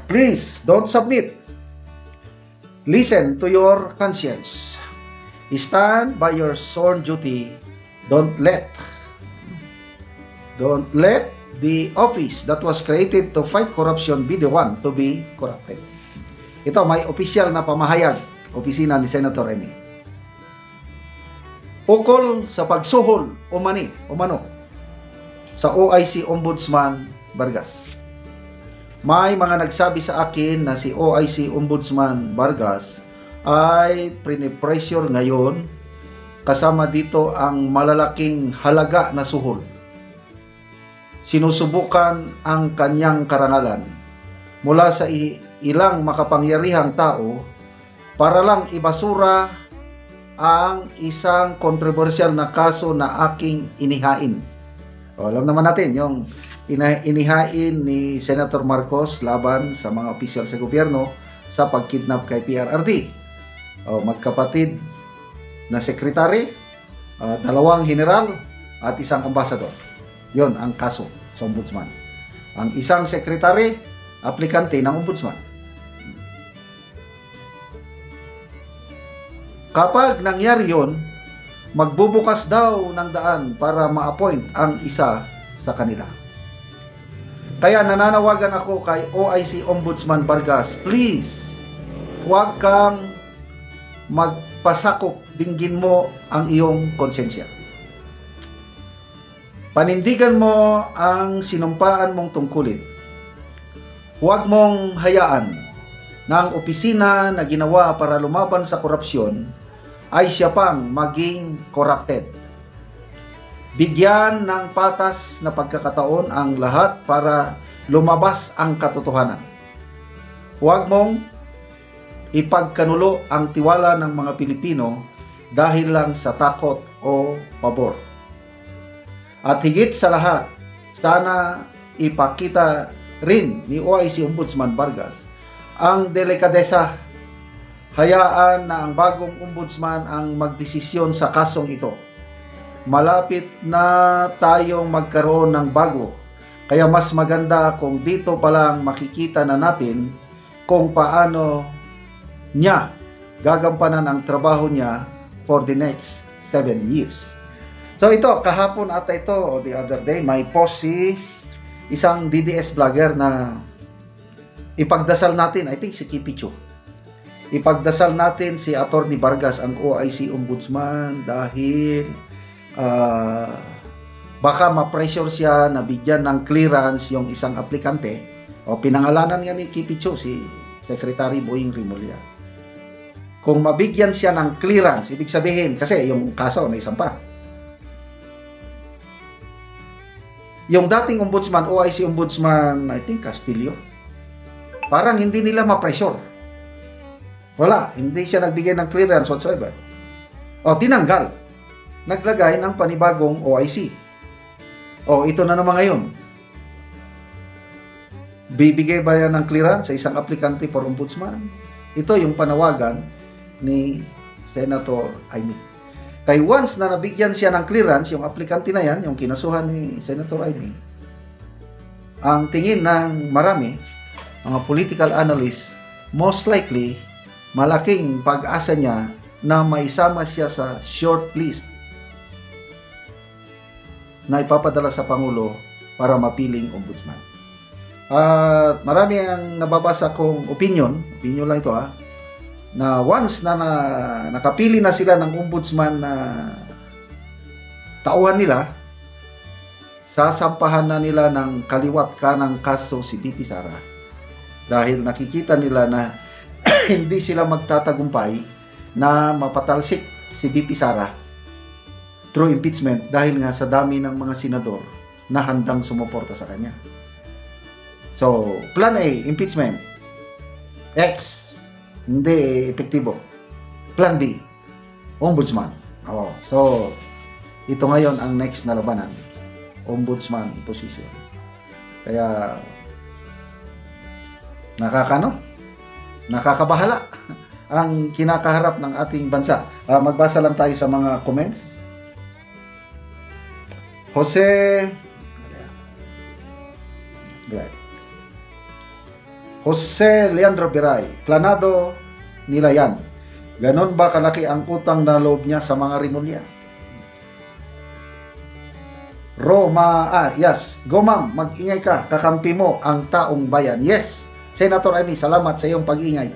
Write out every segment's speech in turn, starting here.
Please, don't submit. Listen to your conscience. Stand by your sworn duty. Don't let the office that was created to fight corruption be the one to be corrupted. Ito, may opisyal na pamahayag, opisina ni Senator Amy. Ukol sa pagsuhol umano sa OIC Ombudsman Vargas. May mga nagsabi sa akin na si OIC Ombudsman Vargas ay pinipressure ngayon kasama dito ang malalaking halaga na suhol. Sinusubukan ang kanyang karangalan mula sa ilang makapangyarihang tao para lang ibasura ang isang kontrobersyal na kaso na aking inihain. Alam naman natin yung inihain ni Senator Marcos laban sa mga opisyal sa gobyerno sa pagkidnap kay PRRD. Magkapatid na sekretary, dalawang general at isang ambasador. Yon ang kaso sa ombudsman. Ang isang sekretary, aplikante ng ombudsman. Kapag nangyari yon, magbubukas daw ng daan para ma-appoint ang isa sa kanila. Kaya nananawagan ako kay OIC Ombudsman Vargas, please, huwag kang magpasakop, dinggin mo ang iyong konsensya. Panindigan mo ang sinumpaan mong tungkulin. Huwag mong hayaan na ang opisina na ginawa para lumaban sa korupsyon ay siya pang maging corrupted. Bigyan ng patas na pagkakataon ang lahat para lumabas ang katotohanan. Huwag mong ipagkanulo ang tiwala ng mga Pilipino dahil lang sa takot o pabor. At higit sa lahat, sana ipakita rin ni OIC Ombudsman Vargas ang delikadesa. Hayaan na ang bagong ombudsman ang magdesisyon sa kasong ito. Malapit na tayong magkaroon ng bago. Kaya mas maganda kung dito pa lang makikita na natin kung paano niya gagampanan ang trabaho niya for the next 7 years. So ito, kahapon ata ito, o the other day, may post si isang DDS vlogger na ipagdasal natin, I think si Kipicho. Ipagdasal natin si Atty. Vargas, ang OIC Ombudsman, dahil baka ma-pressure siya na bigyan ng clearance yung isang aplikante. O pinangalanan nga ni Kipicho, si Secretary Boying Rimulya. Kung mabigyan siya ng clearance, ibig sabihin, kasi yung kaso na isampa. Yung dating ombudsman, OIC Ombudsman, I think Castillo, parang hindi nila ma-pressure. Wala, hindi siya nagbigay ng clearance whatsoever. O tinanggal. Naglagay ng panibagong OIC. O ito na naman ngayon. Bibigay ba yan ng clearance sa isang aplikante for ombudsman? Ito yung panawagan ni Senator Amy. Kaya once na nabigyan siya ng clearance, yung aplikante na yan, yung kinasuhan ni Senator Amy, ang tingin ng marami, mga political analysts, most likely, malaking pag-asa niya na maisama siya sa short list na ipapadala sa Pangulo para mapiling ombudsman. At marami ang nababasa kong opinion lang ito na once na nakapili na sila ng ombudsman na tauhan nila, sasampahan na nila ng kaliwat kanang kaso si VP Sara dahil nakikita nila na hindi sila magtatagumpay na mapatalsik si VP Sara through impeachment dahil nga sa dami ng mga senador na handang sumuporta sa kanya. So, plan A, impeachment. X, hindi epektibo. Plan B, ombudsman. So, ito ngayon ang next na labanan. Ombudsman position. Kaya, nakakabahala ang kinakaharap ng ating bansa. Magbasa lang tayo sa mga comments. Jose Leandro Piray, planado nila yan. Ganon ba kalaki ang utang na loob niya sa mga Rimulya? Yes. Go ma'am, mag-ingay ka. Kakampi mo ang taong bayan. Yes. Senator Amy, salamat sa iyong pag-ingay.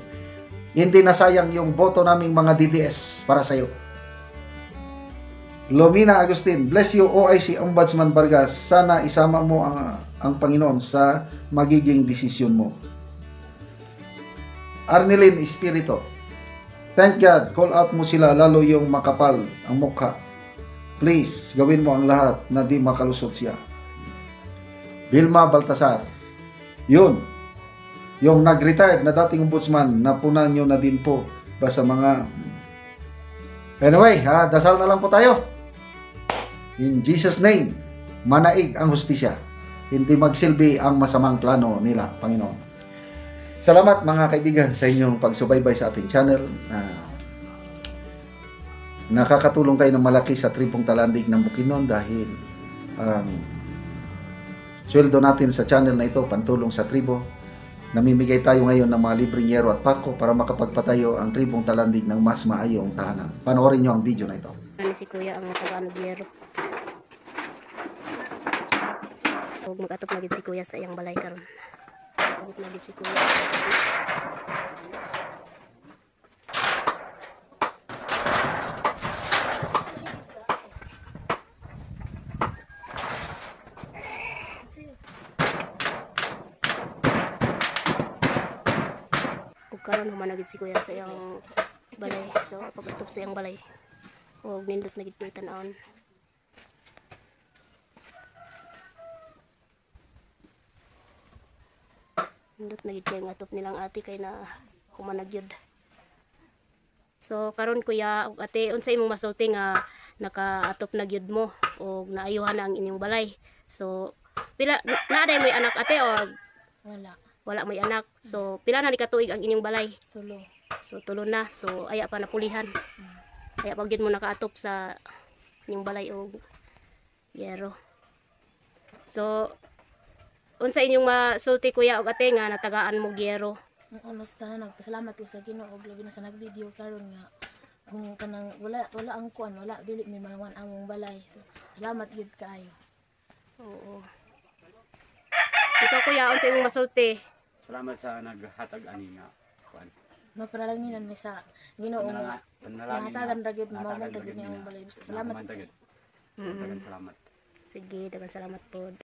Hindi nasayang yung boto naming mga DDS para sa iyo. Lomina Agustin, bless you OIC Ombudsman Vargas. Sana isama mo ang Panginoon sa magiging desisyon mo. Arnelin Espirito, thank God, call out mo sila lalo yung makapal ang mukha. Please, gawin mo ang lahat na di makalusot siya. Vilma Baltasar, yun, yung nag-retired na dating ombudsman, napunan nyo na din po ba sa mga... Anyway, dasal na lang po tayo. In Jesus' name, manaig ang hustisya. Hindi magsilbi ang masamang plano nila, Panginoon. Salamat mga kaibigan sa inyong pagsubaybay sa ating channel. Nakakatulong kayo ng malaki sa tribong talandig ng Bukidnon dahil sweldo natin sa channel na ito, pantulong sa tribo. Namimigay tayo ngayon ng mga libreng yero at pako para makapagpatayo ang tribong talandig ng mas maayong tahanan. Panoorin nyo ang video na ito. Si Kuya ang taga-ano yero. Huwag mag-atop na gid si Kuya sa iyang balay karon. Huwag na gid si Kuya. Karon humanagid si Kuya sa iyang balay. So pag-atop sa iyang balay, huwag nindot na gid ko tan-awon. Nindot na gid kay nga atop nilang ate kay na humanagyod. So karon Kuya ug ate, unsa imong masulti nga naka-atop na gyud mo o naayuhan na ang inyong balay? So pila naaday may anak ate o wala may anak. So pila na ni katuig ang inyong balay? Tulo. So tulo na. So aya pa napulihan. Aya pa gyud mo nakaatop sa inyong balay og yero. So unsa inyong masulti Kuya og ate nga natagaan mo yero? Ang honesta na nagpasalamat ko sa Ginoo og labi na sa nagvideo karon nga kung kanang wala ang kuan, wala dili may mawan among balay. So salamat gid kaayo. Oo. Ikaw Kuya, unsa imong masulti? Salamat sa naghatag ani nga kuan. Maparalangin mi sa Ginoo nga Panalangin. hatagan ra gyud mao ra gyud ni among balay. Salamat. Salamat. Sige, daghang salamat po.